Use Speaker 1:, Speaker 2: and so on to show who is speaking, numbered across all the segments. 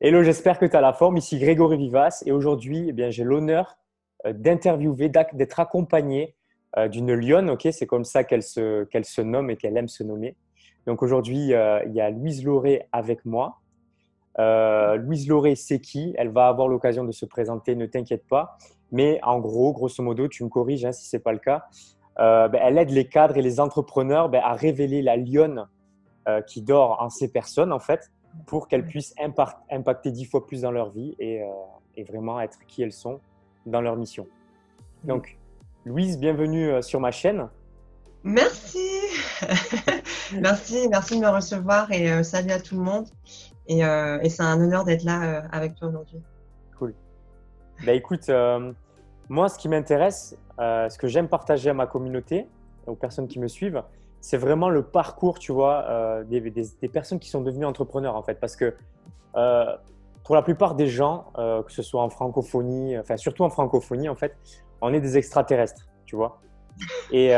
Speaker 1: Hello, j'espère que tu as la forme. Ici Grégory Vivas et aujourd'hui, j'ai l'honneur d'interviewer, d'être accompagné d'une lionne. Ok, c'est comme ça qu'elle se nomme et qu'elle aime se nommer. Donc aujourd'hui, il y a Louise Lauré avec moi. Louise Lauré, c'est qui? Elle va avoir l'occasion de se présenter, ne t'inquiète pas. Mais en gros, grosso modo, tu me corriges hein, si ce n'est pas le cas. Elle aide les cadres et les entrepreneurs à révéler la lionne qui dort en ces personnes, en fait, pour qu'elles puissent impacter 10 fois plus dans leur vie et vraiment être qui elles sont dans leur mission. Donc, Louise, bienvenue sur ma chaîne.
Speaker 2: Merci. Merci de me recevoir et salut à tout le monde. Et c'est un honneur d'être là avec toi aujourd'hui.
Speaker 1: Cool. Écoute, moi, ce qui m'intéresse, ce que j'aime partager à ma communauté, aux personnes qui me suivent, c'est vraiment le parcours, tu vois, des personnes qui sont devenues entrepreneurs, en fait. Parce que euh, pour la plupart des gens, que ce soit en francophonie, enfin surtout en francophonie, en fait, on est des extraterrestres, tu vois. Et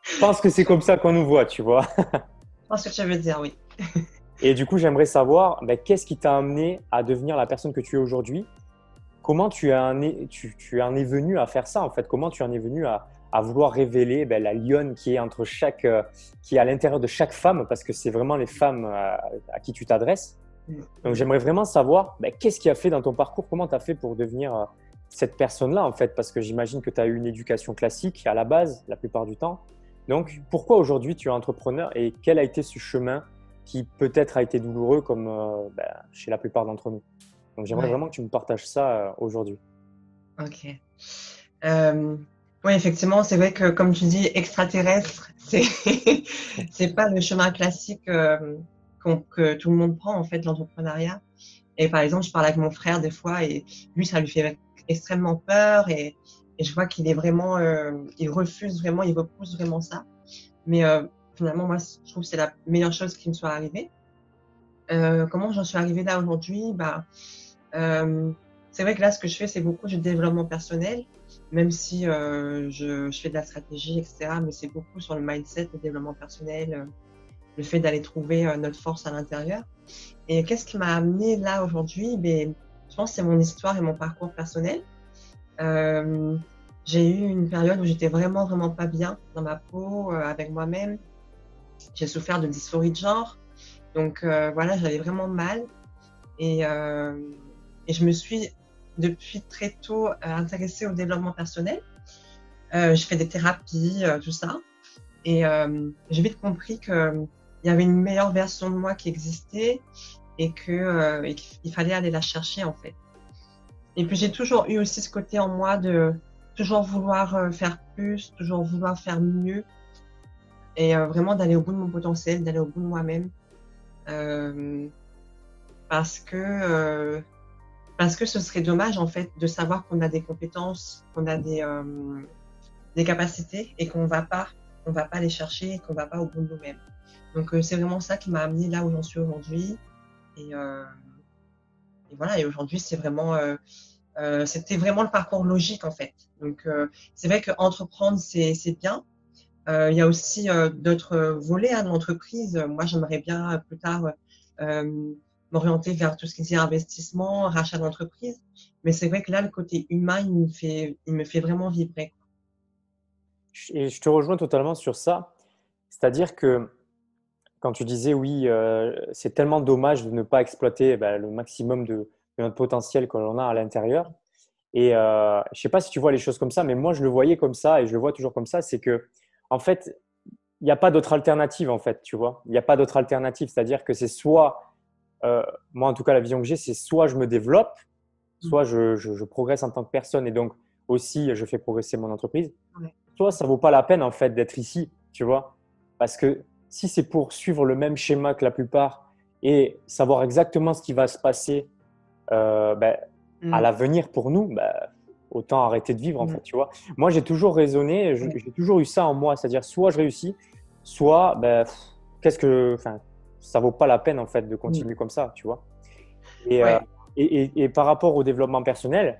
Speaker 1: je pense que c'est comme ça qu'on nous voit, tu vois.
Speaker 2: Je pense que tu veux dire, oui.
Speaker 1: Et du coup, j'aimerais savoir, qu'est-ce qui t'a amené à devenir la personne que tu es aujourd'hui? Comment tu en es venu à faire ça, en fait? Comment tu en es venu à vouloir révéler la lionne qui est qui est à l'intérieur de chaque femme, parce que c'est vraiment les femmes à qui tu t'adresses. Donc, j'aimerais vraiment savoir, qu'est-ce qui a fait dans ton parcours, comment tu as fait pour devenir cette personne-là, en fait, parce que j'imagine que tu as eu une éducation classique à la base, la plupart du temps. Donc, pourquoi aujourd'hui tu es entrepreneur et quel a été ce chemin qui peut-être a été douloureux comme chez la plupart d'entre nous? Donc, j'aimerais
Speaker 2: Ouais,
Speaker 1: vraiment que tu me partages ça aujourd'hui.
Speaker 2: ok. Euh, oui, effectivement, c'est vrai que comme tu dis, extraterrestre, c'est c'est pas le chemin classique que tout le monde prend en fait, l'entrepreneuriat. Et par exemple, je parle avec mon frère des fois et lui, ça lui fait extrêmement peur et je vois qu'il est vraiment, il refuse vraiment, il repousse vraiment ça. Mais finalement, moi, je trouve que c'est la meilleure chose qui me soit arrivée. Comment j'en suis arrivée là aujourd'hui? Euh, c'est vrai que là, ce que je fais, c'est beaucoup du développement personnel, même si je fais de la stratégie, etc. Mais c'est beaucoup sur le mindset, le développement personnel, le fait d'aller trouver notre force à l'intérieur. Et qu'est-ce qui m'a amené là aujourd'hui? Ben, je pense que c'est mon histoire et mon parcours personnel. Euh, j'ai eu une période où j'étais vraiment pas bien dans ma peau, avec moi-même. J'ai souffert de dysphorie de genre. Donc voilà, j'avais vraiment mal. Et, euh, et je me suis depuis très tôt intéressée au développement personnel. Je fais des thérapies, tout ça. Et j'ai vite compris qu'il y avait une meilleure version de moi qui existait et qu'il fallait aller la chercher en fait. Et puis j'ai toujours eu aussi ce côté en moi de toujours vouloir faire plus, toujours vouloir faire mieux et vraiment d'aller au bout de mon potentiel, d'aller au bout de moi-même. Euh, parce que euh, parce que ce serait dommage en fait de savoir qu'on a des compétences, qu'on a des capacités et qu'on va pas les chercher et qu'on va pas au bout de nous-mêmes. Donc c'est vraiment ça qui m'a amené là où j'en suis aujourd'hui et, euh, et voilà, et aujourd'hui c'était vraiment le parcours logique en fait. Donc c'est vrai que entreprendre c'est bien. Il y a aussi d'autres volets de l'entreprise. Moi, j'aimerais bien plus tard euh, m'orienter vers tout ce qui est investissement, rachat d'entreprise. Mais c'est vrai que là, le côté humain, il me fait vraiment vibrer.
Speaker 1: Et je te rejoins totalement sur ça. C'est-à-dire que quand tu disais oui, c'est tellement dommage de ne pas exploiter le maximum de notre potentiel que l'on a à l'intérieur. Et je ne sais pas si tu vois les choses comme ça, mais moi je le voyais comme ça et je le vois toujours comme ça. C'est que en fait, il n'y a pas d'autre alternative en fait, tu vois. Il n'y a pas d'autre alternative. C'est-à-dire que c'est soit, moi en tout cas la vision que j'ai, c'est soit je me développe, soit je progresse en tant que personne et donc aussi je fais progresser mon entreprise.
Speaker 2: Ouais.
Speaker 1: Soit ça vaut pas la peine en fait d'être ici, tu vois. Parce que si c'est pour suivre le même schéma que la plupart et savoir exactement ce qui va se passer euh, ben, à
Speaker 2: Mm,
Speaker 1: l'avenir pour nous, autant arrêter de vivre en
Speaker 2: mm,
Speaker 1: fait, tu vois. Moi, j'ai toujours raisonné,
Speaker 2: ouais,
Speaker 1: j'ai toujours eu ça en moi, c'est-à-dire soit je réussis, soit enfin, ça vaut pas la peine en fait de
Speaker 2: mm,
Speaker 1: continuer comme ça, tu vois. Et,
Speaker 2: ouais,
Speaker 1: et par rapport au développement personnel,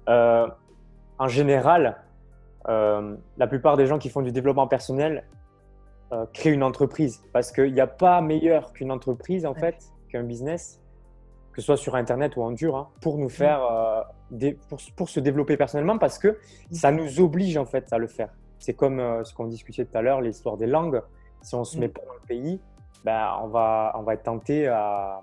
Speaker 1: euh, en général, la plupart des gens qui font du développement personnel créent une entreprise parce qu'il n'y a pas meilleur qu'une entreprise en
Speaker 2: ouais,
Speaker 1: fait qu'un business, que ce soit sur Internet ou en dur, hein, pour nous faire, pour se développer personnellement, parce que ça nous oblige en fait à le faire. C'est comme ce qu'on discutait tout à l'heure, l'histoire des langues. Si on ne se met pas dans le pays, ben, on va être tenté à…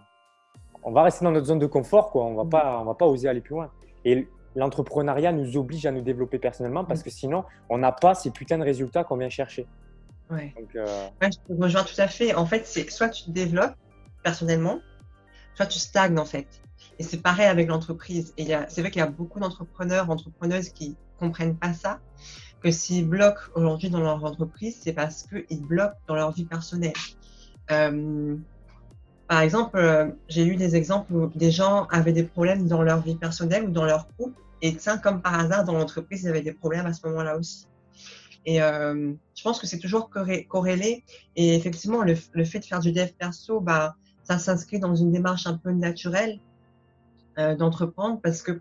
Speaker 1: On va rester dans notre zone de confort, quoi. On va pas oser aller plus loin. Et l'entrepreneuriat nous oblige à nous développer personnellement parce que sinon, on n'a pas ces putains de résultats qu'on vient chercher.
Speaker 2: Ouais.
Speaker 1: Donc,
Speaker 2: ouais, je te rejoins tout à fait. En fait, c'est soit tu te développes personnellement, soit tu stagnes en fait. Et c'est pareil avec l'entreprise. Et c'est vrai qu'il y a beaucoup d'entrepreneurs, entrepreneuses qui comprennent pas ça, que s'ils bloquent aujourd'hui dans leur entreprise, c'est parce qu'ils bloquent dans leur vie personnelle. Par exemple, j'ai eu des exemples où des gens avaient des problèmes dans leur vie personnelle ou dans leur couple. Et tiens, comme par hasard, dans l'entreprise, il y avait des problèmes à ce moment-là aussi. Et je pense que c'est toujours corrélé. Et effectivement, le fait de faire du dev perso, bah, ça s'inscrit dans une démarche un peu naturelle d'entreprendre parce que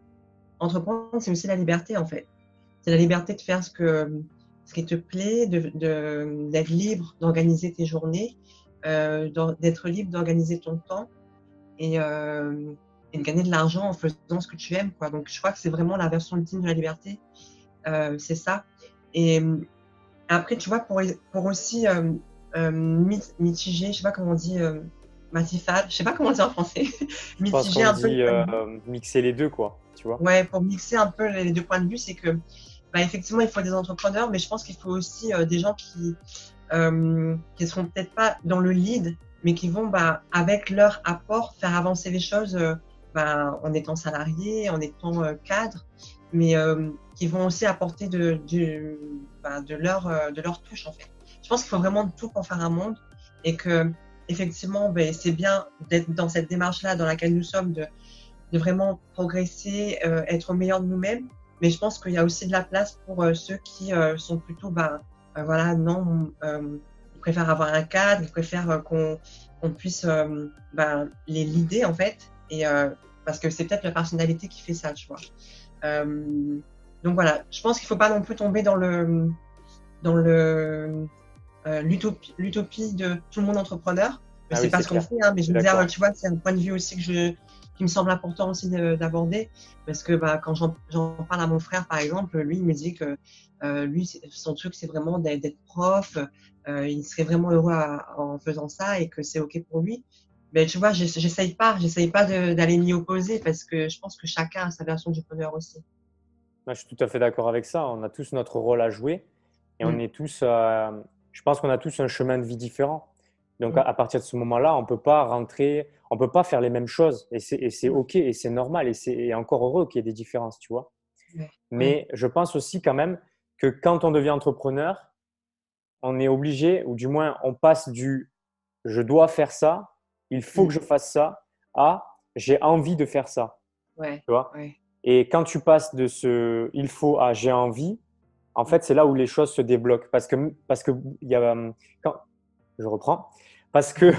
Speaker 2: entreprendre, c'est aussi la liberté en fait. C'est la liberté de faire ce qui te plaît, d'être libre, d'organiser tes journées, d'être libre d'organiser ton temps et de gagner de l'argent en faisant ce que tu aimes, quoi. Donc, je crois que c'est vraiment la version ultime de la liberté. C'est ça. Et après, tu vois, pour aussi mitiger, je sais pas comment on dit, je sais pas comment on dit en français, mitiger un peu.
Speaker 1: Mixer les deux, quoi, tu vois.
Speaker 2: Ouais, pour mixer un peu les deux points de vue, c'est que, bah, effectivement, il faut des entrepreneurs, mais je pense qu'il faut aussi des gens qui seront peut-être pas dans le lead, mais qui vont, bah, avec leur apport, faire avancer les choses, bah, en étant salarié, en étant cadre, mais qui vont aussi apporter de leur touche, en fait. Je pense qu'il faut vraiment de tout pour faire un monde et que, effectivement, ben, c'est bien d'être dans cette démarche-là dans laquelle nous sommes, de vraiment progresser, être au meilleur de nous-mêmes. Mais je pense qu'il y a aussi de la place pour ceux qui sont plutôt, voilà, non, ils préfèrent avoir un cadre, ils préfèrent qu'on puisse les leader, en fait, et parce que c'est peut-être la personnalité qui fait ça, tu vois. Donc voilà, je pense qu'il ne faut pas non plus tomber dans l'utopie de tout le monde entrepreneur. C'est pas ce qu'on fait, hein, mais je veux dire, tu vois, c'est un point de vue aussi qui me semble important aussi d'aborder, parce que quand j'en parle à mon frère, par exemple, lui, il me dit que lui, son truc, c'est vraiment d'être prof, il serait vraiment heureux en faisant ça et que c'est OK pour lui. Mais tu vois, j'essaye pas d'aller m'y opposer parce que je pense que chacun a sa version du bonheur aussi.
Speaker 1: Je suis tout à fait d'accord avec ça. On a tous notre rôle à jouer et on est tous, je pense qu'on a tous un chemin de vie différent. Donc, à partir de ce moment-là, on peut pas faire les mêmes choses et c'est OK et c'est normal et c'est encore heureux qu'il y ait des différences, tu vois. Mais je pense aussi quand même que quand on devient entrepreneur, on est obligé, ou du moins on passe du « je dois faire ça », « il faut que je fasse ça » à « j'ai envie de faire ça ». Tu vois. Et quand tu passes de ce « il faut » à « j'ai envie », en fait, c'est là où les choses se débloquent. Parce que il y a, je reprends. Parce que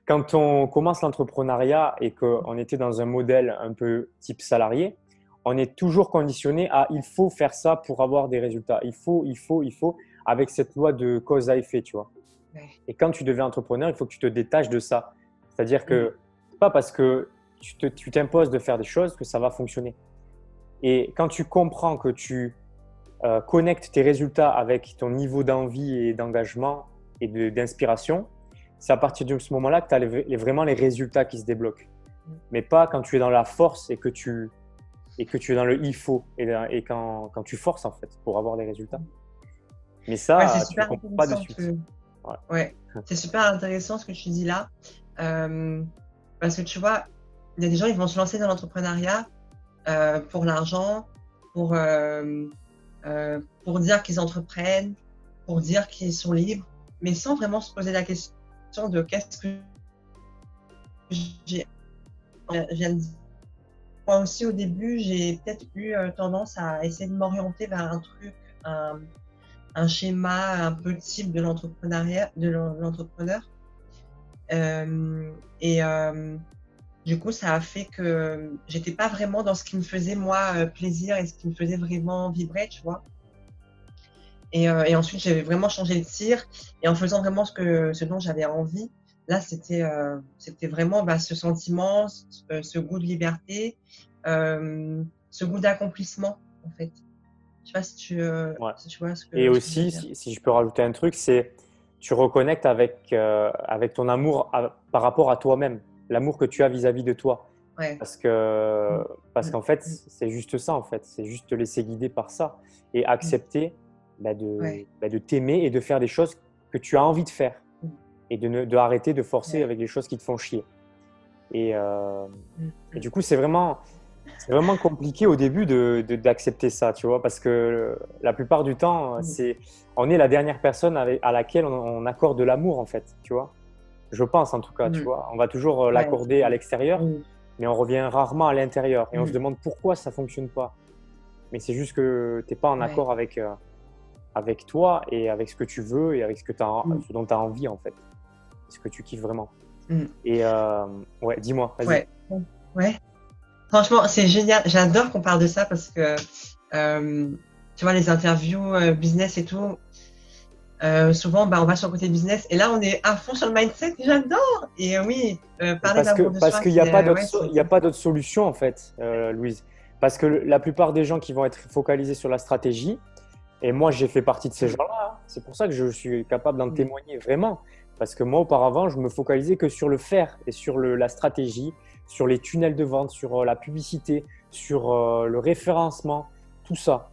Speaker 1: quand on commence l'entrepreneuriat et qu'on était dans un modèle un peu type salarié, on est toujours conditionné à « il faut faire ça pour avoir des résultats ». Il faut, avec cette loi de cause à effet, tu vois. Et quand tu deviens entrepreneur, il faut que tu te détaches de ça. C'est-à-dire que c'est pas parce que tu t'imposes de faire des choses que ça va fonctionner. Et quand tu comprends que tu connectes tes résultats avec ton niveau d'envie et d'engagement et d'inspiration, c'est à partir de ce moment-là que tu as vraiment les résultats qui se débloquent. Mais pas quand tu es dans la force et que tu es dans le « il faut » et quand tu forces en fait pour avoir des résultats. Mais ça, tu ne comprends pas de suite.
Speaker 2: C'est super intéressant ce que tu dis là. Parce que tu vois, il y a des gens, ils vont se lancer dans l'entrepreneuriat pour l'argent, pour dire qu'ils entreprennent, pour dire qu'ils sont libres, mais sans vraiment se poser la question de qu'est-ce que j'ai viens de dire. Moi aussi, au début, j'ai peut-être eu tendance à essayer de m'orienter vers un truc, un schéma un peu type de l'entrepreneuriat, de l'entrepreneur. Du coup, ça a fait que j'étais pas vraiment dans ce qui me faisait moi plaisir et ce qui me faisait vraiment vibrer, tu vois. Et ensuite, j'ai vraiment changé de tir et en faisant vraiment ce dont j'avais envie, Là, c'était vraiment ce sentiment, ce goût de liberté, ce goût d'accomplissement, en fait. Je sais pas
Speaker 1: Ouais.
Speaker 2: si tu vois
Speaker 1: Et
Speaker 2: ce que je veux
Speaker 1: aussi,
Speaker 2: dire.
Speaker 1: si je peux rajouter un truc, c'est tu reconnectes avec ton amour par rapport à toi-même, l'amour que tu as vis-à-vis de toi.
Speaker 2: Ouais.
Speaker 1: Parce que,
Speaker 2: Mm,
Speaker 1: parce
Speaker 2: mm,
Speaker 1: qu'en fait,
Speaker 2: mm.
Speaker 1: c'est juste ça, en fait. C'est juste te laisser guider par ça et
Speaker 2: Mm.
Speaker 1: accepter
Speaker 2: Ouais.
Speaker 1: de t'aimer et de faire des choses que tu as envie de faire
Speaker 2: Mm.
Speaker 1: et de arrêter de forcer
Speaker 2: Ouais.
Speaker 1: avec les choses qui te font chier. Et, euh,
Speaker 2: Mm,
Speaker 1: et
Speaker 2: mm,
Speaker 1: du coup, c'est vraiment compliqué au début d'accepter ça, tu vois, parce que la plupart du temps,
Speaker 2: mm,
Speaker 1: on est la dernière personne à laquelle on accorde de l'amour, en fait, tu vois. Je pense, en tout cas, tu
Speaker 2: mm.
Speaker 1: vois. On va toujours
Speaker 2: Ouais, c'est
Speaker 1: l'accorder à
Speaker 2: vrai.
Speaker 1: l'extérieur,
Speaker 2: Mm,
Speaker 1: mais on revient rarement à l'intérieur. Et on se
Speaker 2: mm.
Speaker 1: demande pourquoi ça fonctionne pas. Mais c'est juste que tu n'es pas en
Speaker 2: Ouais.
Speaker 1: accord avec toi et avec ce que tu veux et avec
Speaker 2: Mm,
Speaker 1: ce dont tu as envie, en fait. Ce que tu kiffes vraiment.
Speaker 2: mm.
Speaker 1: Et ouais, dis-moi, vas-y.
Speaker 2: Ouais. Ouais. Franchement, c'est génial. J'adore qu'on parle de ça parce que, tu vois, les interviews business et tout, souvent, on va sur le côté business et là, on est à fond sur le mindset. J'adore. Et oui,
Speaker 1: Et
Speaker 2: parler d'amour de
Speaker 1: parce
Speaker 2: soi,
Speaker 1: qu'il n'y a pas
Speaker 2: ouais,
Speaker 1: il y a pas d'autre solution, en fait, Louise. Parce que la plupart des gens qui vont être focalisés sur la stratégie, et moi, j'ai fait partie de ces
Speaker 2: Mm,
Speaker 1: gens-là, hein. C'est pour ça que je suis capable d'en
Speaker 2: mm,
Speaker 1: témoigner vraiment. Parce que moi, auparavant, je me focalisais que sur le faire et sur la stratégie, sur les tunnels de vente, sur la publicité, sur le référencement, tout ça.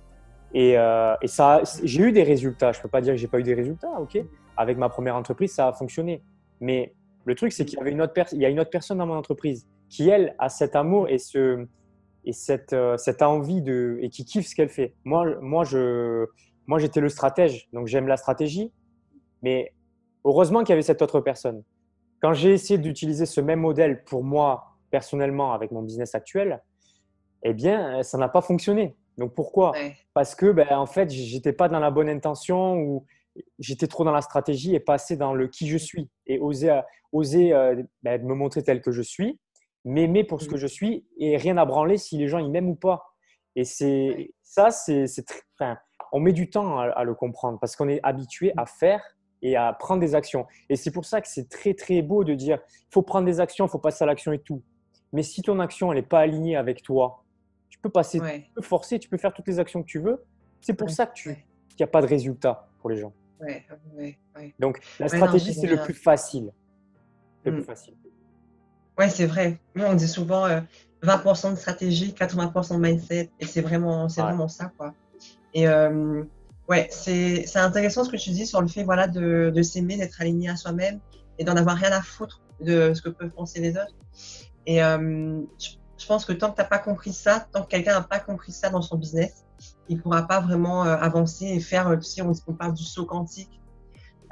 Speaker 1: Et ça, j'ai eu des résultats. Je ne peux pas dire que j'ai pas eu des résultats, ok? Avec ma première entreprise, ça a fonctionné. Mais le truc, c'est qu'il y avait il y a une autre personne dans mon entreprise qui, elle, a cet amour et cette envie et qui kiffe ce qu'elle fait. Moi, j'étais le stratège, donc j'aime la stratégie, mais heureusement qu'il y avait cette autre personne. Quand j'ai essayé d'utiliser ce même modèle pour moi, personnellement, avec mon business actuel, eh bien, ça n'a pas fonctionné. Donc pourquoi?
Speaker 2: ouais.
Speaker 1: Parce que, ben, en fait, j'étais pas dans la bonne intention ou j'étais trop dans la stratégie et pas assez dans le qui je suis et oser ben, me montrer tel que je suis, m'aimer pour ce que
Speaker 2: Mm,
Speaker 1: je suis et rien à branler si les gens ils m'aiment ou pas. Et
Speaker 2: ouais.
Speaker 1: enfin, on met du temps à le comprendre parce qu'on est habitué
Speaker 2: Mm,
Speaker 1: à faire et à prendre des actions. Et c'est pour ça que c'est très très beau de dire, il faut prendre des actions, il faut passer à l'action et tout. Mais si ton action elle n'est pas alignée avec toi, tu
Speaker 2: ouais.
Speaker 1: peux forcer, tu peux faire toutes les actions que tu veux. C'est pour
Speaker 2: Ouais.
Speaker 1: ça qu'il
Speaker 2: Ouais.
Speaker 1: n'y a pas de résultat pour les gens.
Speaker 2: Ouais. Ouais. Ouais.
Speaker 1: Donc, la
Speaker 2: Ouais, non,
Speaker 1: stratégie, c'est le plus facile. Le plus
Speaker 2: Mm.
Speaker 1: facile.
Speaker 2: Ouais, c'est vrai. Nous, on dit souvent 20% de stratégie, 80% de mindset. Et c'est
Speaker 1: Ouais.
Speaker 2: vraiment ça, quoi. Et ouais, c'est intéressant ce que tu dis sur le fait, voilà, de s'aimer, d'être aligné à soi-même et d'en avoir rien à foutre de ce que peuvent penser les autres. Et je pense que tant que t'as pas compris ça, tant que quelqu'un n'a pas compris ça dans son business, il pourra pas vraiment avancer et faire, tu sais, on parle du saut quantique.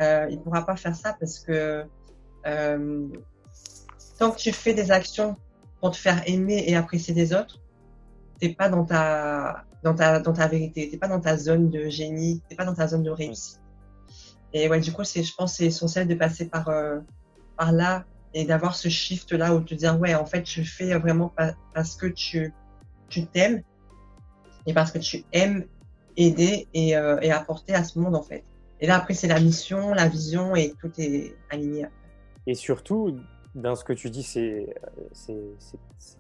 Speaker 2: Il pourra pas faire ça parce que euh, tant que tu fais des actions pour te faire aimer et apprécier des autres, t'es pas dans ta vérité, t'es pas dans ta zone de génie, t'es pas dans ta zone de
Speaker 1: Mm.
Speaker 2: réussite. Et ouais, du coup, je pense que c'est essentiel de passer par là et d'avoir ce shift là où te dire, ouais, en fait, tu fais vraiment parce que tu t'aimes et parce que tu aimes aider et apporter à ce monde, en fait. Et là, après, c'est la mission, la vision et tout est aligné.
Speaker 1: Et surtout, dans ce que tu dis, c'est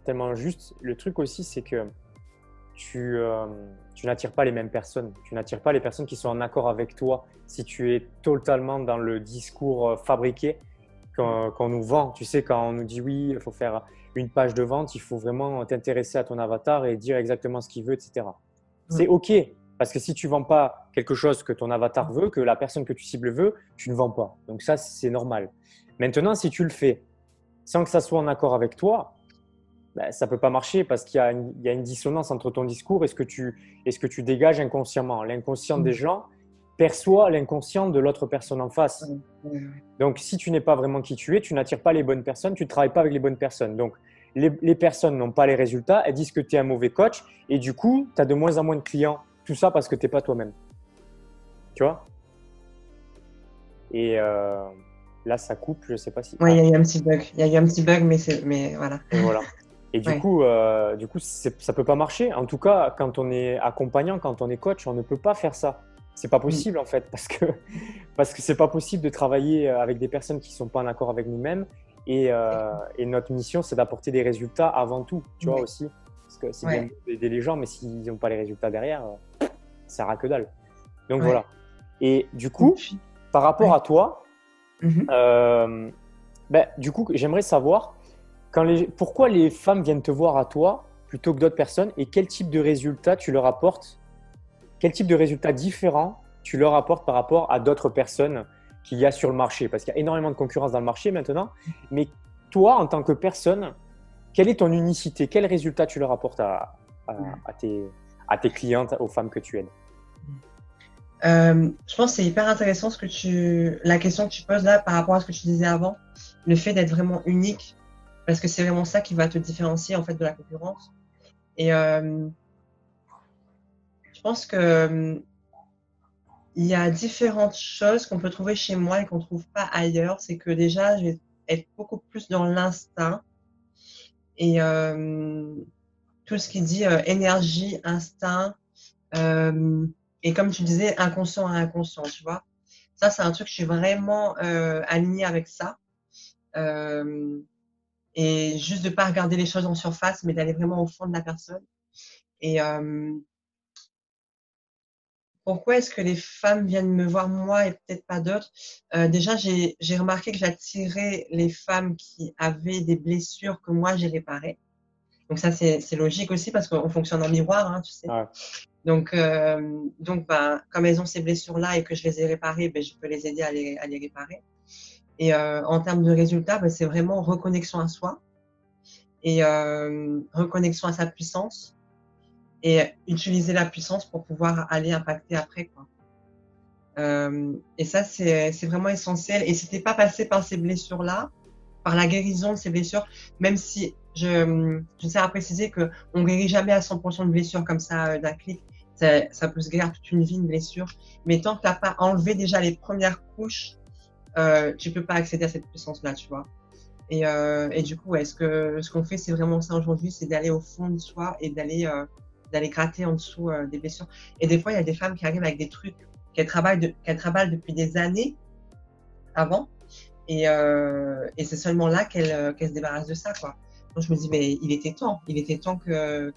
Speaker 1: tellement juste. Le truc aussi, c'est que tu n'attires pas les mêmes personnes. Tu n'attires pas les personnes qui sont en accord avec toi si tu es totalement dans le discours fabriqué qu'on nous vend. Tu sais, quand on nous dit oui, il faut faire une page de vente, il faut vraiment t'intéresser à ton avatar et dire exactement ce qu'il veut, etc. C'est
Speaker 2: Mm.
Speaker 1: OK, parce que si tu ne vends pas quelque chose que ton avatar veut, que la personne que tu cibles veut, tu ne vends pas. Donc ça, c'est normal. Maintenant, si tu le fais sans que ça soit en accord avec toi, ben, ça ne peut pas marcher parce il y a une dissonance entre ton discours et ce que tu dégages inconsciemment. L'inconscient des
Speaker 2: Mm.
Speaker 1: gens perçoit l'inconscient de l'autre personne en face.
Speaker 2: Ouais, ouais, ouais.
Speaker 1: Donc, si tu n'es pas vraiment qui tu es, tu n'attires pas les bonnes personnes, tu ne travailles pas avec les bonnes personnes. Donc, les personnes n'ont pas les résultats, elles disent que tu es un mauvais coach et du coup, tu as de moins en moins de clients. Tout ça parce que tu n'es pas toi-même. Tu vois? Et là, ça coupe, je ne sais pas si.
Speaker 2: Ouais,
Speaker 1: Ah,
Speaker 2: il y a eu un petit bug. Il y a eu un petit bug, mais voilà.
Speaker 1: et voilà. Et
Speaker 2: Ouais.
Speaker 1: ça peut pas marcher. En tout cas, quand on est accompagnant, quand on est coach, on ne peut pas faire ça. c'est pas possible en fait, parce que c'est pas possible de travailler avec des personnes qui sont pas en accord avec nous-mêmes. Et notre mission, c'est d'apporter des résultats avant tout, tu vois aussi. Parce que c'est bien d'aider les gens, mais s'ils n'ont pas les résultats derrière, ça sert à que dalle. Donc voilà. Et du coup, par rapport à toi, du coup, j'aimerais savoir pourquoi les femmes viennent te voir à toi plutôt que d'autres personnes et quel type de résultats tu leur apportes, quel type de résultats différents tu leur apportes par rapport à d'autres personnes qu'il y a sur le marché. Parce qu'il y a énormément de concurrence dans le marché maintenant. Mais toi, en tant que personne, quelle est ton unicité? Quel résultat tu leur apportes à tes clientes, aux femmes que tu aides?
Speaker 2: Je pense que c'est hyper intéressant la question que tu poses là par rapport à ce que tu disais avant, le fait d'être vraiment unique, parce que c'est vraiment ça qui va te différencier en fait de la concurrence. Et je pense que il y a différentes choses qu'on peut trouver chez moi et qu'on ne trouve pas ailleurs. C'est que déjà, je vais être beaucoup plus dans l'instinct et tout ce qui dit énergie, instinct. Et comme tu disais, inconscient à inconscient, tu vois. Ça, c'est un truc, je suis vraiment alignée avec ça. Et juste de pas regarder les choses en surface, mais d'aller vraiment au fond de la personne. Et pourquoi est-ce que les femmes viennent me voir moi et peut-être pas d'autres? Déjà, j'ai remarqué que j'attirais les femmes qui avaient des blessures que moi j'ai réparées. Donc ça, c'est logique aussi parce qu'on fonctionne en miroir, hein, tu sais.
Speaker 1: Ouais.
Speaker 2: Donc, comme elles ont ces blessures-là et que je les ai réparées, je peux les aider à les réparer. Et en termes de résultats, c'est vraiment reconnexion à soi et reconnexion à sa puissance et utiliser la puissance pour pouvoir aller impacter après, quoi. Et ça, c'est vraiment essentiel. Et si t'es pas passé par ces blessures-là, par la guérison de ces blessures, même si je tiens à préciser que on guérit jamais à 100% de blessures comme ça d'un clic. Ça peut se guérir toute une vie, une blessure. Mais tant que t'as pas enlevé déjà les premières couches, tu peux pas accéder à cette puissance-là, tu vois. Et du coup, ce qu'on fait, c'est vraiment ça aujourd'hui, c'est d'aller au fond de soi et d'aller gratter en dessous des blessures. Et des fois, il y a des femmes qui arrivent avec des trucs qu'elles travaillent depuis des années avant. Et c'est seulement là qu'elles se débarrassent de ça, quoi. Donc, je me dis, mais il était temps que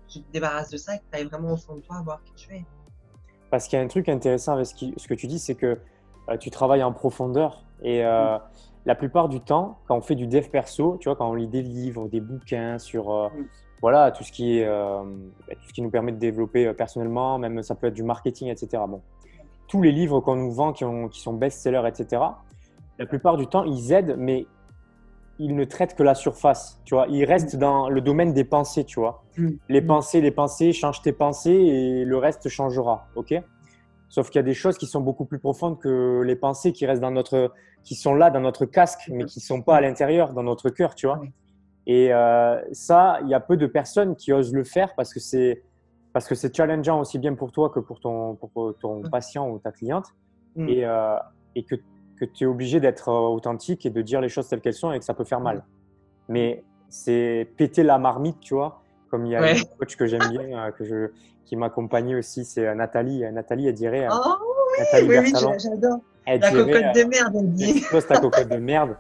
Speaker 2: tu te débarrasses de ça et que tu ailles vraiment au fond de toi, voir qui tu es.
Speaker 1: Parce qu'il y a un truc intéressant avec ce que tu dis, c'est que tu travailles en profondeur et la plupart du temps, quand on fait du dev perso, tu vois, quand on lit des livres, des bouquins sur voilà, tout ce qui nous permet de développer personnellement, même ça peut être du marketing, etc. Bon, tous les livres qu'on nous vend qui sont best-sellers, etc., la plupart du temps, ils aident, mais ils ne traitent que la surface, tu vois. Ils restent dans le domaine des pensées, tu vois. Les pensées, change tes pensées et le reste changera, ok? Sauf qu'il y a des choses qui sont beaucoup plus profondes que les pensées qui restent qui sont là dans notre casque, mais qui sont pas à l'intérieur, dans notre cœur, tu vois. Et ça, il y a peu de personnes qui osent le faire parce que c'est challengeant aussi bien pour toi que pour ton patient ou ta cliente. Et que tu es obligé d'être authentique et de dire les choses telles qu'elles sont et que ça peut faire mal. Mais c'est péter la marmite, tu vois. Comme il y a une coach que j'aime bien, qui m'accompagne aussi, c'est Nathalie. Nathalie, elle dirait…
Speaker 2: Oh
Speaker 1: Nathalie
Speaker 2: oui,
Speaker 1: Bersalon,
Speaker 2: j'adore.
Speaker 1: elle
Speaker 2: La
Speaker 1: dirait,
Speaker 2: cocotte de merde, elle dit.
Speaker 1: explose ta cocotte de merde.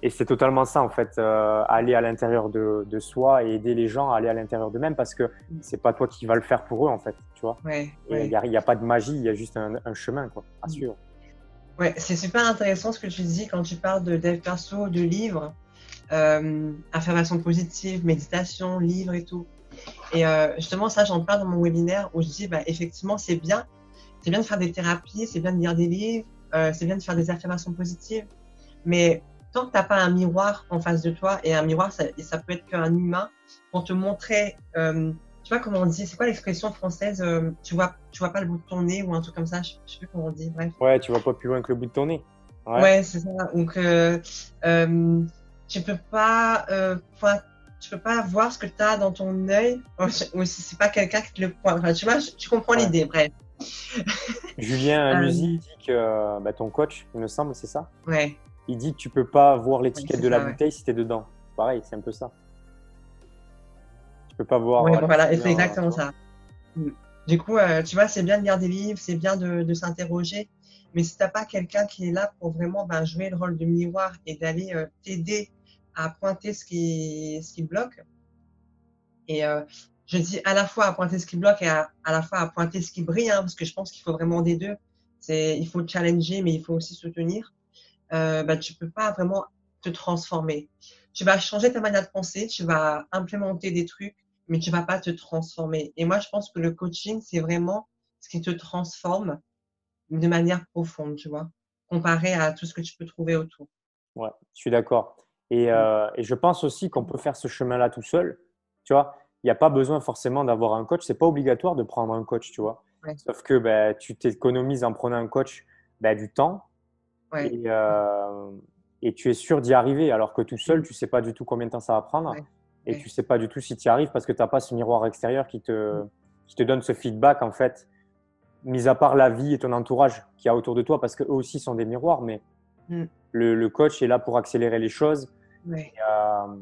Speaker 1: Et c'est totalement ça, en fait, aller à l'intérieur de soi et aider les gens à aller à l'intérieur d'eux-mêmes parce que c'est pas toi qui vas le faire pour eux, en fait, tu vois. Il y a pas de magie, il y a juste un chemin, quoi, à suivre.
Speaker 2: Ouais, c'est super intéressant ce que tu dis quand tu parles de dev perso, de livres, affirmation positive, méditation, livres et tout. Et justement, ça, j'en parle dans mon webinaire où je dis, effectivement, c'est bien de faire des thérapies, c'est bien de lire des livres, c'est bien de faire des affirmations positives, mais tant que tu n'as pas un miroir en face de toi, et un miroir, ça peut être qu'un humain, pour te montrer, tu vois comment on dit, c'est quoi l'expression française, tu vois pas le bout de ton nez ou un truc comme ça, je sais plus comment on dit, bref.
Speaker 1: Ouais, tu vois pas plus loin que le bout de ton nez.
Speaker 2: Ouais, c'est ça. Donc, tu peux pas voir ce que tu as dans ton œil, ou si c'est pas quelqu'un qui te le pointe. Enfin, tu vois, tu comprends l'idée, bref.
Speaker 1: Julien Musi dit que ton coach, il me semble, c'est ça?
Speaker 2: Ouais.
Speaker 1: Il dit que tu peux pas voir l'étiquette de la bouteille si tu es dedans. Pareil, c'est un peu ça. Tu peux pas voir.
Speaker 2: Ouais, voilà, c'est exactement ça. Du coup, tu vois, c'est bien de lire des livres, c'est bien de s'interroger, mais si t'as pas quelqu'un qui est là pour vraiment ben, jouer le rôle de miroir et d'aller t'aider à pointer ce qui bloque, et je dis à la fois à pointer ce qui bloque et à la fois à pointer ce qui brille, hein, parce que je pense qu'il faut vraiment des deux. Il faut challenger, mais il faut aussi soutenir. Bah, tu peux pas vraiment te transformer. Tu vas changer ta manière de penser, tu vas implémenter des trucs, mais tu vas pas te transformer. Et moi, je pense que le coaching, c'est vraiment ce qui te transforme de manière profonde, tu vois, comparé à tout ce que tu peux trouver autour.
Speaker 1: Ouais, je suis d'accord. Et je pense aussi qu'on peut faire ce chemin-là tout seul. Tu vois, il n'y a pas besoin forcément d'avoir un coach. C'est pas obligatoire de prendre un coach, tu vois.
Speaker 2: Ouais,
Speaker 1: Sauf que ben, tu t'économises en prenant un coach ben, du temps
Speaker 2: ouais,
Speaker 1: et, euh, et tu es sûr d'y arriver. Alors que tout seul,
Speaker 2: mm,
Speaker 1: tu sais pas du tout combien de temps ça va prendre
Speaker 2: ouais,
Speaker 1: et
Speaker 2: ouais,
Speaker 1: tu sais pas du tout si tu y arrives parce que tu n'as pas ce miroir extérieur
Speaker 2: mm,
Speaker 1: qui te donne ce feedback, en fait, mis à part la vie et ton entourage qu'il y a autour de toi parce qu'eux aussi sont des miroirs, mais
Speaker 2: mm,
Speaker 1: le coach est là pour accélérer les choses.
Speaker 2: ouais,
Speaker 1: Euh,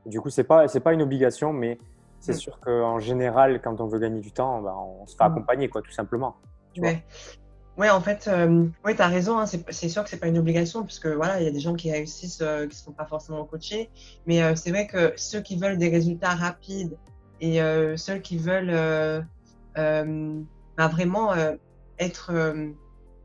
Speaker 1: du coup, c'est pas une obligation, mais c'est
Speaker 2: mm,
Speaker 1: sûr qu'en général, quand on veut gagner du temps, ben, on se fait
Speaker 2: mm,
Speaker 1: accompagner, quoi, tout simplement. Tu vois?
Speaker 2: ouais. Ouais, en fait, ouais, tu as raison, hein, c'est sûr que c'est pas une obligation puisque voilà, il y a des gens qui réussissent, qui sont pas forcément coachés. Mais c'est vrai que ceux qui veulent des résultats rapides et ceux qui veulent, bah, vraiment, être,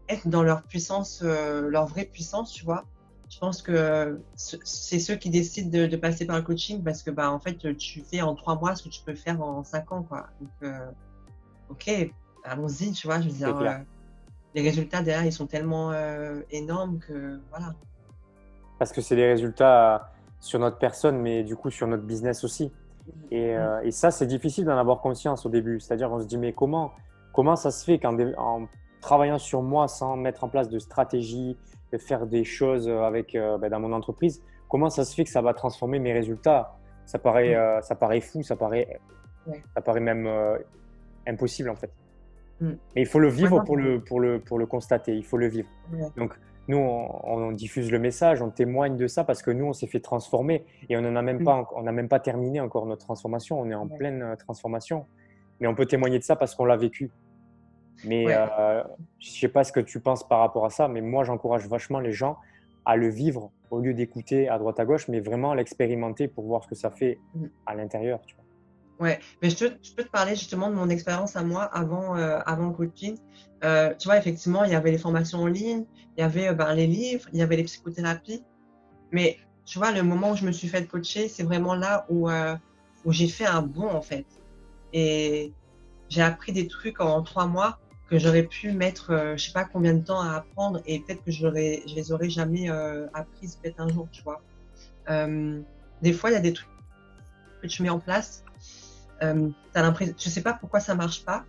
Speaker 2: être dans leur puissance, leur vraie puissance, tu vois? Je pense que c'est ceux qui décident de passer par le coaching parce que, bah, en fait, tu fais en 3 mois ce que tu peux faire en 5 ans, quoi. Donc OK, allons-y, tu vois? Je veux
Speaker 1: C'est
Speaker 2: dire,
Speaker 1: clair.
Speaker 2: les résultats derrière, ils sont tellement énormes que voilà.
Speaker 1: Parce que c'est des résultats sur notre personne, mais du coup sur notre business aussi.
Speaker 2: Mmh,
Speaker 1: Et ça, c'est difficile d'en avoir conscience au début. C'est-à-dire, on se dit, mais comment ça se fait en travaillant sur moi sans mettre en place de stratégie, de faire des choses avec, ben, dans mon entreprise, comment ça se fait que ça va transformer mes résultats?
Speaker 2: mmh,
Speaker 1: Ça paraît fou,
Speaker 2: ouais,
Speaker 1: ça paraît même impossible en fait.
Speaker 2: mmh.
Speaker 1: Mais il faut le
Speaker 2: Ouais,
Speaker 1: vivre
Speaker 2: non,
Speaker 1: pour le constater, il faut le vivre.
Speaker 2: ouais,
Speaker 1: Donc, nous, on diffuse le message, on témoigne de ça parce que nous, on s'est fait transformer et
Speaker 2: mmh,
Speaker 1: on n'a même pas terminé encore notre transformation. On est en
Speaker 2: ouais,
Speaker 1: pleine transformation. Mais on peut témoigner de ça parce qu'on l'a vécu. Mais
Speaker 2: ouais,
Speaker 1: je ne sais pas ce que tu penses par rapport à ça, mais moi, j'encourage vachement les gens à le vivre au lieu d'écouter à droite à gauche, mais vraiment à l'expérimenter pour voir ce que ça fait
Speaker 2: mmh.
Speaker 1: à l'intérieur. Tu vois.
Speaker 2: Ouais, mais je peux te parler justement de mon expérience à moi avant le coaching. Tu vois, effectivement, il y avait les formations en ligne, il y avait, ben, les livres, il y avait les psychothérapies. Mais tu vois, le moment où je me suis fait coacher, c'est vraiment là où j'ai fait un bond, en fait. Et j'ai appris des trucs en 3 mois que j'aurais pu mettre, je sais pas combien de temps à apprendre et peut-être que je les aurais jamais, apprises peut-être un jour, tu vois? Hem, des fois, il y a des trucs que tu mets en place, tu l'impression je sais pas pourquoi ça marche pas,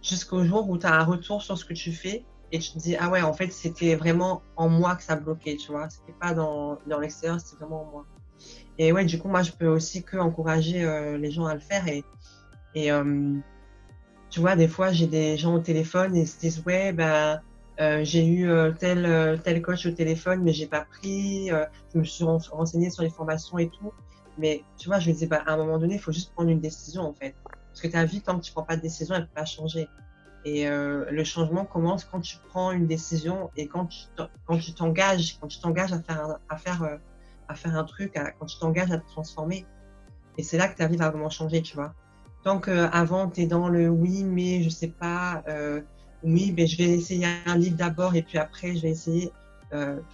Speaker 2: jusqu'au jour où tu as un retour sur ce que tu fais et tu te dis: «Ah ouais, en fait, c'était vraiment en moi que ça bloquait», tu vois? C'était pas dans l'extérieur, c'était vraiment en moi. Et ouais, du coup, moi, je peux aussi qu'encourager, les gens à le faire et tu vois, des fois, j'ai des gens au téléphone et ils se disent: «Ouais, ben, j'ai eu, tel coach au téléphone, mais j'ai pas pris, je me suis renseignée sur les formations et tout». Mais tu vois, je me dis: «Bah, à un moment donné, il faut juste prendre une décision, en fait». Parce que ta vie, tant que tu prends pas de décision, elle peut pas changer et le changement commence quand tu prends une décision et quand tu t'engages à faire un truc, quand tu t'engages à te transformer et c'est là que tu arrives à vraiment changer, tu vois? Tant qu'avant, tu es dans le: «Oui, mais je sais pas, oui, mais je vais essayer un livre d'abord et puis après je vais essayer»,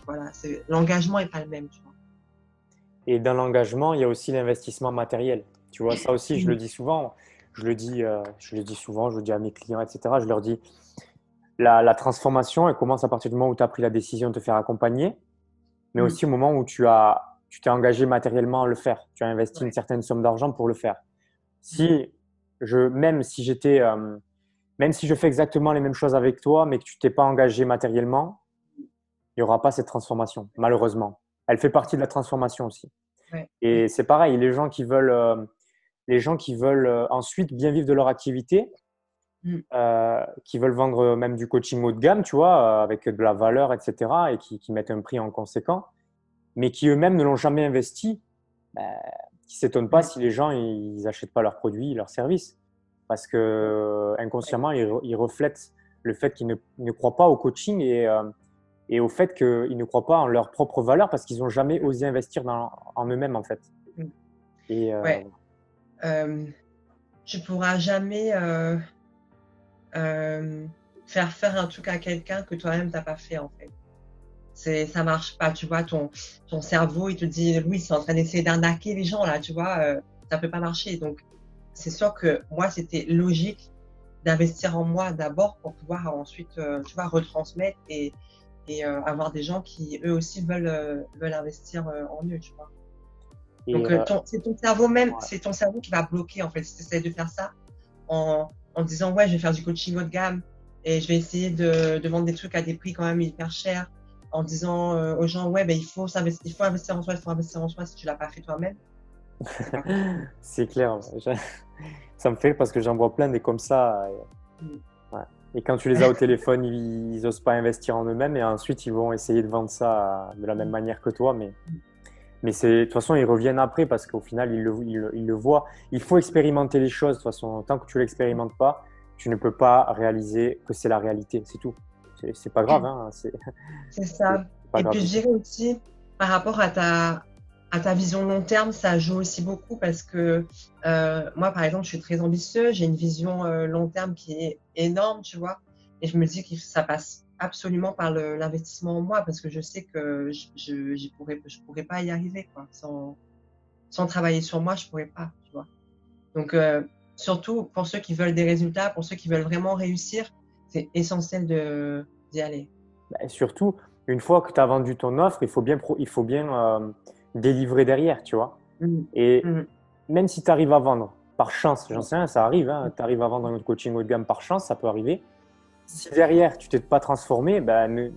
Speaker 2: voilà, c'est l'engagement est pas le même, tu vois?
Speaker 1: Et dans l'engagement, il y a aussi l'investissement matériel. Tu vois, ça aussi, je le
Speaker 2: Mmh.
Speaker 1: dis souvent. Je le dis souvent, je le dis à mes clients, etc. Je leur dis, la transformation, elle commence à partir du moment où tu as pris la décision de te faire accompagner, mais
Speaker 2: Mmh.
Speaker 1: aussi au moment où tu t'es engagé matériellement à le faire. Tu as investi une
Speaker 2: Ouais.
Speaker 1: certaine somme d'argent pour le faire.
Speaker 2: Mmh.
Speaker 1: Si même si même si je fais exactement les mêmes choses avec toi, mais que tu t'es pas engagé matériellement, il n'y aura pas cette transformation, malheureusement. Elle fait partie de la transformation aussi.
Speaker 2: Ouais.
Speaker 1: Et
Speaker 2: Ouais.
Speaker 1: c'est pareil, les gens qui veulent ensuite bien vivre de leur activité,
Speaker 2: Mmh.
Speaker 1: qui veulent vendre même du coaching haut de gamme, tu vois, avec de la valeur, etc., et qui mettent un prix en conséquent, mais qui eux-mêmes ne l'ont jamais investi, bah, qui ne s'étonnent pas
Speaker 2: Ouais.
Speaker 1: si les gens ils n'achètent pas leurs produits, leurs services. parce que inconsciemment, ils reflètent le fait qu'ils ne croient pas au coaching et au fait qu'ils ne croient pas en leur propre valeur parce qu'ils n'ont jamais osé investir en eux-mêmes, en fait.
Speaker 2: Mm.
Speaker 1: Et
Speaker 2: Ouais. Tu pourras jamais faire faire un truc à quelqu'un que toi-même t'as pas fait en fait. Ça marche pas, tu vois, ton cerveau il te dit Louis c'est en train d'essayer d'arnaquer les gens là, tu vois, ça peut pas marcher. Donc c'est sûr que moi c'était logique d'investir en moi d'abord pour pouvoir ensuite tu vois retransmettre et avoir des gens qui eux aussi veulent investir en eux, tu vois.
Speaker 1: et
Speaker 2: Donc c'est ton cerveau même,
Speaker 1: ouais.
Speaker 2: c'est ton cerveau qui va bloquer en fait si tu essaies de faire ça en disant ouais je vais faire du coaching haut de gamme et je vais essayer de vendre des trucs à des prix quand même hyper chers en disant aux gens ouais ben il faut investir en soi, il faut investir en soi si tu l'as pas fait toi-même, c'est pas possible.
Speaker 1: C'est clair. Ça me fait rire parce que j'en vois plein des comme ça.
Speaker 2: Mm.
Speaker 1: Ouais. Et quand tu les as au téléphone, ils n'osent pas investir en eux-mêmes et ensuite ils vont essayer de vendre ça de la même manière que toi. Mais de toute façon, ils reviennent après parce qu'au final, ils le voient. Il faut expérimenter les choses. De toute façon, tant que tu ne l'expérimentes pas, tu ne peux pas réaliser que c'est la réalité. C'est tout. C'est pas grave. Hein.
Speaker 2: C'est
Speaker 1: C'est
Speaker 2: ça.
Speaker 1: pas
Speaker 2: Et
Speaker 1: grave
Speaker 2: puis
Speaker 1: du
Speaker 2: je
Speaker 1: tout.
Speaker 2: dirais aussi par rapport à ta vision long terme, ça joue aussi beaucoup parce que moi, par exemple, je suis très ambitieuse, j'ai une vision long terme qui est énorme, tu vois. Et je me dis que ça passe absolument par l'investissement en moi parce que je sais que je pourrais pas y arriver, quoi. Sans travailler sur moi, je pourrais pas, tu vois. Donc, surtout pour ceux qui veulent des résultats, pour ceux qui veulent vraiment réussir, c'est essentiel d'y aller.
Speaker 1: Et surtout, une fois que tu as vendu ton offre, il faut bien délivrer derrière, tu vois.
Speaker 2: Mmh.
Speaker 1: Et
Speaker 2: Mmh.
Speaker 1: même si tu arrives à vendre par chance, j'en sais rien, ça arrive, hein,
Speaker 2: Mmh.
Speaker 1: tu arrives à vendre un coaching haut de gamme par chance, ça peut arriver. Si derrière, tu t'es pas transformé, ben,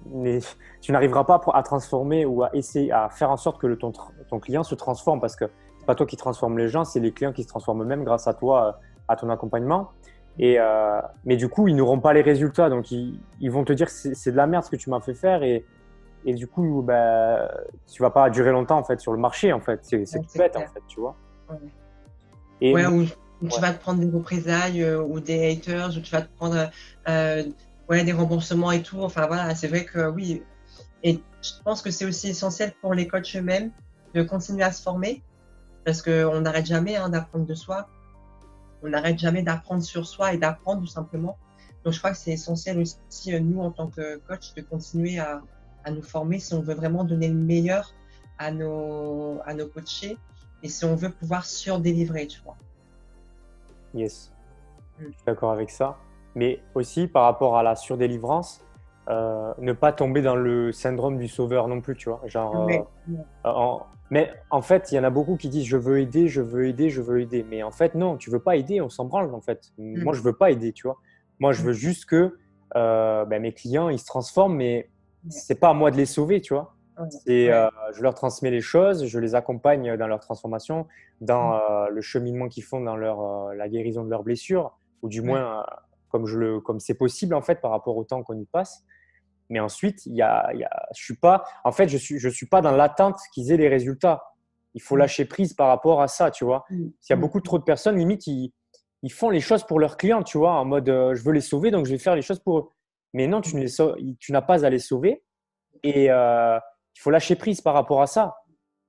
Speaker 1: tu n'arriveras pas à transformer ou à essayer à faire en sorte que ton client se transforme parce que c'est pas toi qui transforme les gens, c'est les clients qui se transforment eux-mêmes grâce à toi, à ton accompagnement. Mais du coup, ils n'auront pas les résultats. Donc, ils vont te dire que c'est de la merde ce que tu m'as fait faire. Et du coup, bah, tu vas pas durer longtemps en fait, sur le marché. En fait. C'est
Speaker 2: Ouais,
Speaker 1: tout
Speaker 2: c'est
Speaker 1: bête, en
Speaker 2: clair.
Speaker 1: fait, tu vois.
Speaker 2: Ouais.
Speaker 1: Et
Speaker 2: Ouais,
Speaker 1: moi,
Speaker 2: ou tu
Speaker 1: ouais,
Speaker 2: vas te prendre des représailles ou des haters, ou tu vas te prendre euh, ouais, des remboursements et tout. Enfin voilà, c'est vrai que oui. Et je pense que c'est aussi essentiel pour les coachs eux-mêmes de continuer à se former parce qu'on n'arrête jamais hein, d'apprendre de soi. On n'arrête jamais d'apprendre sur soi et d'apprendre tout simplement. Donc je crois que c'est essentiel aussi, nous, en tant que coach, de continuer à nous former si on veut vraiment donner le meilleur à nos coachés et si on veut pouvoir surdélivrer, tu vois.
Speaker 1: yes,
Speaker 2: Mm.
Speaker 1: je suis d'accord avec ça. Mais aussi par rapport à la surdélivrance, ne pas tomber dans le syndrome du sauveur non plus, tu vois.
Speaker 2: Ouais.
Speaker 1: Mais en fait, il y en a beaucoup qui disent je veux aider, je veux aider, je veux aider. Mais en fait, non, tu veux pas aider, on s'en branle en fait. Moi,
Speaker 2: Mm.
Speaker 1: je veux pas aider, tu vois. Moi, je
Speaker 2: Mm.
Speaker 1: veux juste que ben, mes clients, ils se transforment, mais
Speaker 2: Ouais.
Speaker 1: c'est pas à moi de les sauver, tu vois.
Speaker 2: Ouais.
Speaker 1: C'est,
Speaker 2: Ouais.
Speaker 1: je leur transmets les choses, je les accompagne dans leur transformation, dans
Speaker 2: Mm.
Speaker 1: le cheminement qu'ils font dans la guérison de leurs blessures, ou du
Speaker 2: Ouais.
Speaker 1: moins comme c'est possible en fait par rapport au temps qu'on y passe. Mais ensuite, je suis pas, en fait, je suis pas dans l'attente qu'ils aient les résultats. Il faut
Speaker 2: Mm.
Speaker 1: lâcher prise par rapport à ça, tu vois.
Speaker 2: Mm.
Speaker 1: S'il y a
Speaker 2: Mm.
Speaker 1: beaucoup trop de personnes, limite, ils font les choses pour leurs clients, tu vois, en mode je veux les sauver, donc je vais faire les choses pour eux. Mais non,
Speaker 2: Mm.
Speaker 1: tu n'as pas à les sauver et il faut lâcher prise par rapport à ça,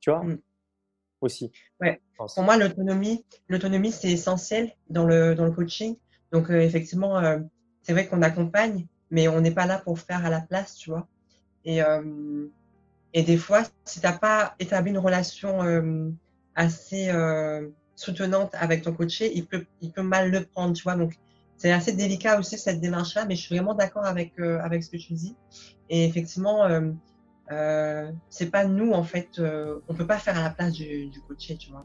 Speaker 1: tu vois,
Speaker 2: Mm.
Speaker 1: aussi, je
Speaker 2: Ouais. Pour
Speaker 1: pense.
Speaker 2: moi, l'autonomie, c'est essentiel dans le coaching. Donc, effectivement, c'est vrai qu'on accompagne, mais on n'est pas là pour faire à la place, tu vois. Et, euh, et des fois, si tu n'as pas établi une relation assez soutenante avec ton coaché, il peut mal le prendre, tu vois. Donc, c'est assez délicat aussi cette démarche-là, mais je suis vraiment d'accord avec ce que tu dis. Et effectivement, c'est pas nous, en fait, on peut pas faire à la place du coaché, tu vois.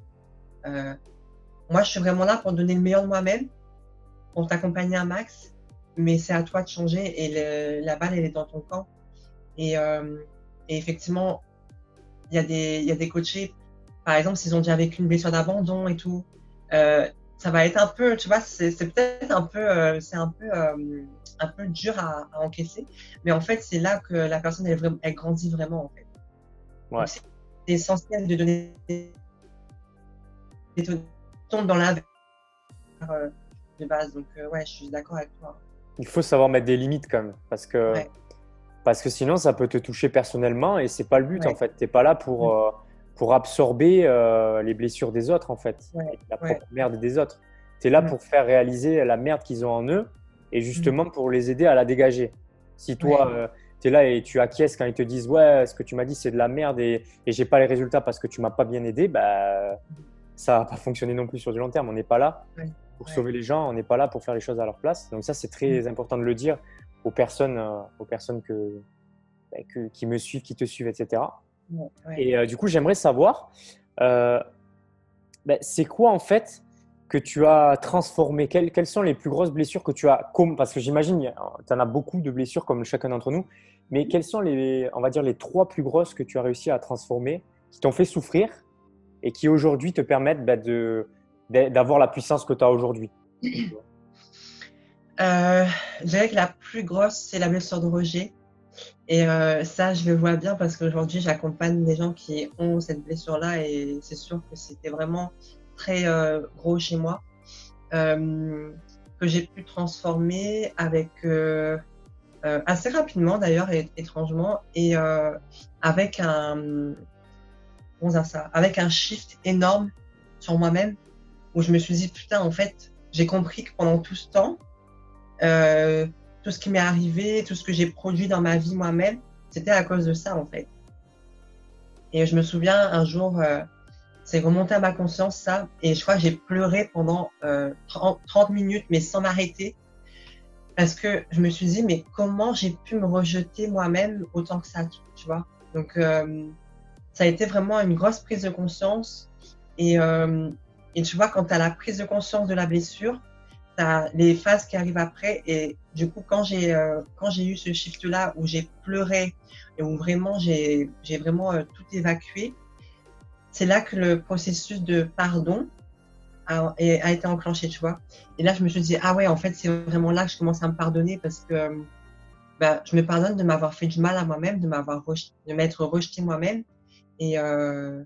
Speaker 2: Euh, Moi, je suis vraiment là pour donner le meilleur de moi-même, pour t'accompagner un max, mais c'est à toi de changer et la balle, elle est dans ton camp. Et, euh, et effectivement, il y a des coachés, par exemple, s'ils ont déjà vécu une blessure d'abandon et tout, ça va être un peu, tu vois, c'est peut-être un peu, un peu dur à encaisser, mais en fait, c'est là que la personne, elle grandit vraiment, en fait.
Speaker 1: Ouais,
Speaker 2: Donc, c'est essentiel de donner des tombes dans la de base. Donc, ouais, je suis d'accord avec toi.
Speaker 1: Il faut savoir mettre des limites quand même,
Speaker 2: Ouais,
Speaker 1: parce que sinon, ça peut te toucher personnellement et c'est pas le but en
Speaker 2: ouais,
Speaker 1: fait. T'es pas là
Speaker 2: mm,
Speaker 1: pour absorber les blessures des autres en fait,
Speaker 2: ouais,
Speaker 1: et la
Speaker 2: ouais,
Speaker 1: propre merde des autres. Tu es là
Speaker 2: mm,
Speaker 1: pour faire réaliser la merde qu'ils ont en eux et
Speaker 2: mm,
Speaker 1: justement pour les aider à la dégager. Si toi,
Speaker 2: ouais,
Speaker 1: tu es là et tu acquiesces quand ils te disent ouais, ce que tu m'as dit c'est de la merde et j'ai pas les résultats parce que tu m'as pas bien aidé, bah ça va pas fonctionner non plus sur du long terme. On n'est pas là
Speaker 2: ouais,
Speaker 1: pour
Speaker 2: ouais,
Speaker 1: sauver les gens, on n'est pas là pour faire les choses à leur place. Donc ça, c'est
Speaker 2: mm,
Speaker 1: très important de le dire aux personnes qui me suivent, qui te suivent, etc.
Speaker 2: ouais, ouais.
Speaker 1: Et du coup, j'aimerais savoir, euh, c'est quoi en fait que tu as transformé? Quelles sont les plus grosses blessures que tu as parce que j'imagine, tu en as beaucoup de blessures comme chacun d'entre nous, mais quelles sont on va dire, les trois plus grosses que tu as réussi à transformer, qui t'ont fait souffrir et qui aujourd'hui te permettent d'avoir la puissance que tu as aujourd'hui?
Speaker 2: Euh, je dirais que la plus grosse, c'est la blessure de rejet. Et ça, je le vois bien parce qu'aujourd'hui, j'accompagne des gens qui ont cette blessure-là et c'est sûr que c'était vraiment très gros chez moi, que j'ai pu transformer avec assez rapidement d'ailleurs, étrangement, et avec comment dire ça, avec un shift énorme sur moi-même où je me suis dit, putain, en fait, j'ai compris que pendant tout ce temps, euh, tout ce qui m'est arrivé, tout ce que j'ai produit dans ma vie moi-même, c'était à cause de ça, en fait. Et je me souviens un jour, c'est remonté à ma conscience, ça, et je crois que j'ai pleuré pendant 30 minutes, mais sans m'arrêter, parce que je me suis dit, mais comment j'ai pu me rejeter moi-même autant que ça, tu vois? Donc, ça a été vraiment une grosse prise de conscience. Et, euh, et tu vois, quand tu as la prise de conscience de la blessure, tu as les phases qui arrivent après. Et du coup, quand j'ai eu ce shift-là où j'ai pleuré et où vraiment j'ai vraiment tout évacué, c'est là que le processus de pardon a été enclenché, tu vois. Et là, je me suis dit, ah ouais, en fait, c'est vraiment là que je commence à me pardonner parce que bah, je me pardonne de m'avoir fait du mal à moi-même, de m'être rejeté moi-même. Et, euh,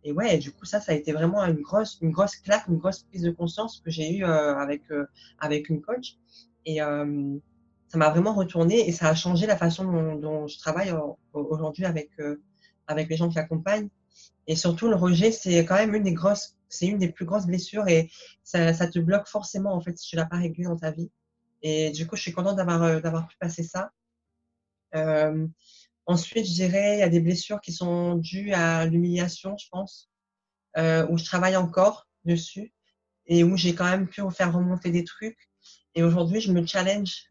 Speaker 2: et ouais, du coup, ça a été vraiment une grosse claque, une grosse prise de conscience que j'ai eue avec une coach. Et ça m'a vraiment retourné et ça a changé la façon dont je travaille aujourd'hui avec les gens qui accompagnent. Et surtout, le rejet, c'est quand même c'est une des plus grosses blessures et ça te bloque forcément, en fait, si tu l'as pas réglé dans ta vie. Et du coup, je suis contente d'avoir pu passer ça. Euh, Ensuite, je dirais, il y a des blessures qui sont dues à l'humiliation, je pense, où je travaille encore dessus et où j'ai quand même pu faire remonter des trucs. Et aujourd'hui, je me challenge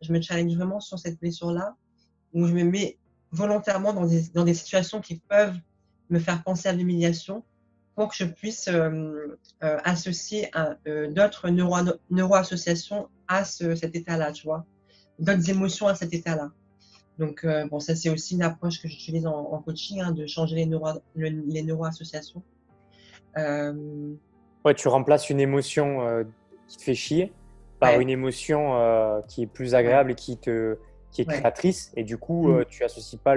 Speaker 2: vraiment sur cette blessure-là, où je me mets volontairement dans des situations qui peuvent me faire penser à l'humiliation pour que je puisse associer d'autres neuro-associations à cet état-là, tu vois, d'autres émotions à cet état-là. Donc, bon, ça, c'est aussi une approche que j'utilise en coaching, hein, de changer les neuro-associations. Euh,
Speaker 1: Ouais, tu remplaces une émotion qui te fait chier par
Speaker 2: ouais,
Speaker 1: une émotion qui est plus
Speaker 2: ouais,
Speaker 1: agréable et qui est
Speaker 2: ouais.
Speaker 1: créatrice. Et du coup,
Speaker 2: Mm,
Speaker 1: tu associes pas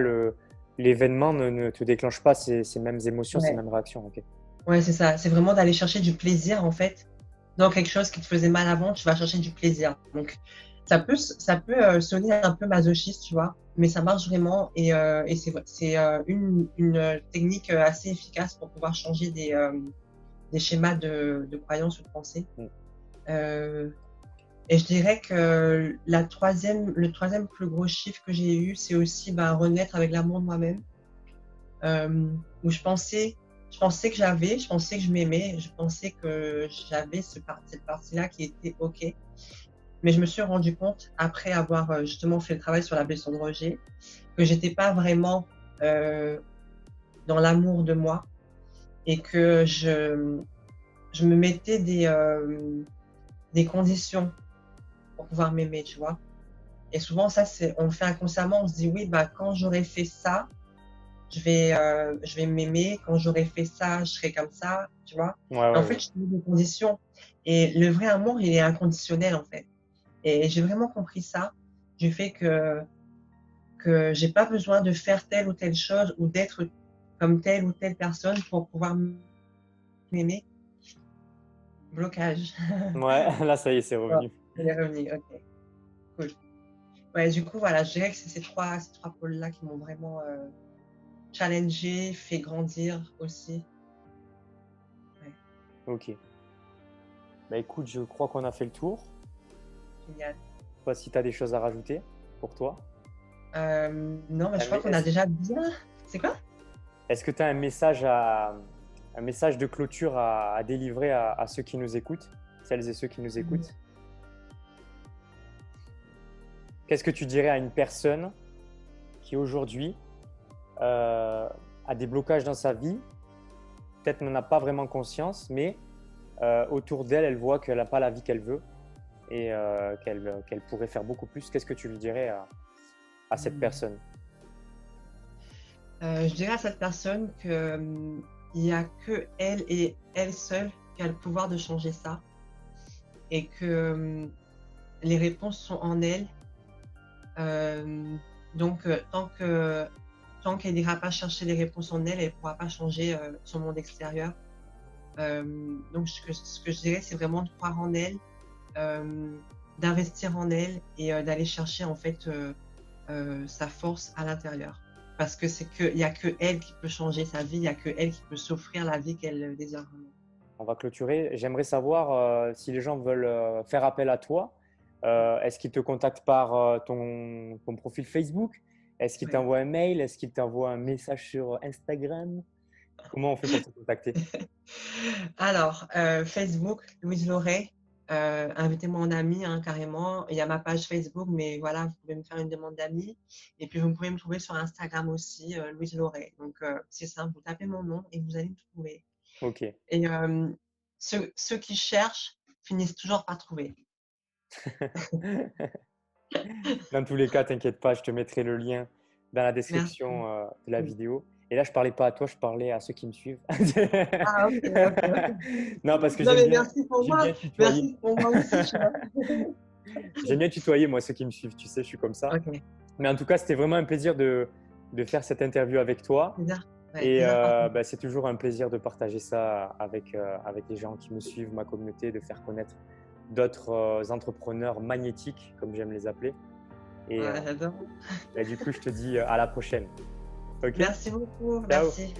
Speaker 1: l'événement ne te déclenche pas ces mêmes émotions, ces
Speaker 2: ouais,
Speaker 1: mêmes réactions. Ok.
Speaker 2: ouais, c'est ça. C'est vraiment d'aller chercher du plaisir, en fait. Dans quelque chose qui te faisait mal avant, tu vas chercher du plaisir. Donc, ça peut sonner un peu masochiste, tu vois, mais ça marche vraiment et c'est une technique assez efficace pour pouvoir changer des schémas de croyances ou de pensée.
Speaker 1: Mm.
Speaker 2: Euh, et je dirais que le troisième plus gros chiffre que j'ai eu, c'est aussi ben, renaître avec l'amour de moi-même, euh, où je pensais je pensais que je m'aimais, je pensais que j'avais cette partie-là qui était OK. Mais je me suis rendu compte, après avoir justement fait le travail sur la blessure de rejet, que j'étais pas vraiment euh, dans l'amour de moi et que je me mettais des conditions pour pouvoir m'aimer, tu vois. Et souvent, ça, on le fait inconsciemment, on se dit, oui, bah, quand j'aurai fait ça, je vais m'aimer, quand j'aurai fait ça, je serai comme ça, tu vois.
Speaker 1: Ouais,
Speaker 2: Mais en
Speaker 1: ouais,
Speaker 2: fait,
Speaker 1: ouais.
Speaker 2: je te mets des conditions. Et le vrai amour, il est inconditionnel, en fait. Et j'ai vraiment compris ça, du fait que j'ai pas besoin de faire telle ou telle chose ou d'être comme telle ou telle personne pour pouvoir m'aimer. blocage.
Speaker 1: Ouais, là, ça y est, c'est
Speaker 2: Bon,
Speaker 1: revenu.
Speaker 2: elle est revenue, ok, cool. Ouais, du coup, voilà, je dirais que c'est ces trois pôles-là qui m'ont vraiment challengé, fait grandir aussi. Ouais,
Speaker 1: Ok. Bah écoute, je crois qu'on a fait le tour.
Speaker 2: génial.
Speaker 1: Je sais pas si tu as des choses à rajouter pour toi.
Speaker 2: Non, mais je crois
Speaker 1: Mais
Speaker 2: qu'on a déjà bien. C'est quoi?
Speaker 1: est-ce que tu as un message de clôture à délivrer à ceux qui nous écoutent, celles et ceux qui nous
Speaker 2: Mhm.
Speaker 1: écoutent? Qu'est-ce que tu dirais à une personne qui aujourd'hui a des blocages dans sa vie, peut-être n'en a pas vraiment conscience, mais autour d'elle, elle voit qu'elle n'a pas la vie qu'elle veut et qu'elle pourrait faire beaucoup plus. Qu'est-ce que tu lui dirais à cette
Speaker 2: Hmm.
Speaker 1: personne?
Speaker 2: Je dirais à cette personne que il n'y a que elle et elle seule qui a le pouvoir de changer ça et que les réponses sont en elle. Donc, tant qu'elle n'ira pas chercher les réponses en elle, elle ne pourra pas changer son monde extérieur. Donc, ce que je dirais, c'est vraiment de croire en elle, d'investir en elle et d'aller chercher en fait sa force à l'intérieur. Parce que il y a que elle qui peut changer sa vie, il y a que elle qui peut s'offrir la vie qu'elle désire vraiment.
Speaker 1: On va clôturer. J'aimerais savoir si les gens veulent faire appel à toi. Est-ce qu'ils te contactent par ton profil Facebook? Est-ce qu'ils
Speaker 2: Ouais.
Speaker 1: t'envoient un mail? Est-ce qu'ils t'envoient un message sur Instagram? Comment on fait pour te contacter?
Speaker 2: Alors, Facebook, Louise Loret, invitez-moi en ami, hein, carrément. Il y a ma page Facebook, mais voilà, vous pouvez me faire une demande d'amis. Et puis, vous pouvez me trouver sur Instagram aussi, Louise Loret. Donc, c'est simple, vous tapez mon nom et vous allez me trouver.
Speaker 1: Ok.
Speaker 2: Et ceux qui cherchent finissent toujours par trouver.
Speaker 1: Dans tous les cas, t'inquiète pas, je te mettrai le lien dans la
Speaker 2: Merci.
Speaker 1: description de la vidéo. Et là, je parlais pas à toi, je parlais à ceux qui me suivent.
Speaker 2: Ah, ok, ok, ok.
Speaker 1: Non, parce que
Speaker 2: Non, mais merci pour
Speaker 1: j'aime
Speaker 2: moi.
Speaker 1: bien tutoyer.
Speaker 2: Merci pour moi aussi, tu vois.
Speaker 1: J'aime bien tutoyer, moi, ceux qui me suivent. Tu sais, je suis comme ça.
Speaker 2: Ok,
Speaker 1: Mais en tout cas, c'était vraiment un plaisir de faire cette interview avec toi.
Speaker 2: plaisir. Ouais,
Speaker 1: Et
Speaker 2: plaisir partagé.
Speaker 1: bah, c'est toujours un plaisir de partager ça avec les gens qui me suivent, ma communauté, de faire connaître d'autres entrepreneurs magnétiques, comme j'aime les appeler. Et
Speaker 2: Ouais, j'adore.
Speaker 1: bah, du coup, je te dis à la prochaine. Ok?
Speaker 2: Merci beaucoup.
Speaker 1: Ciao!
Speaker 2: Merci.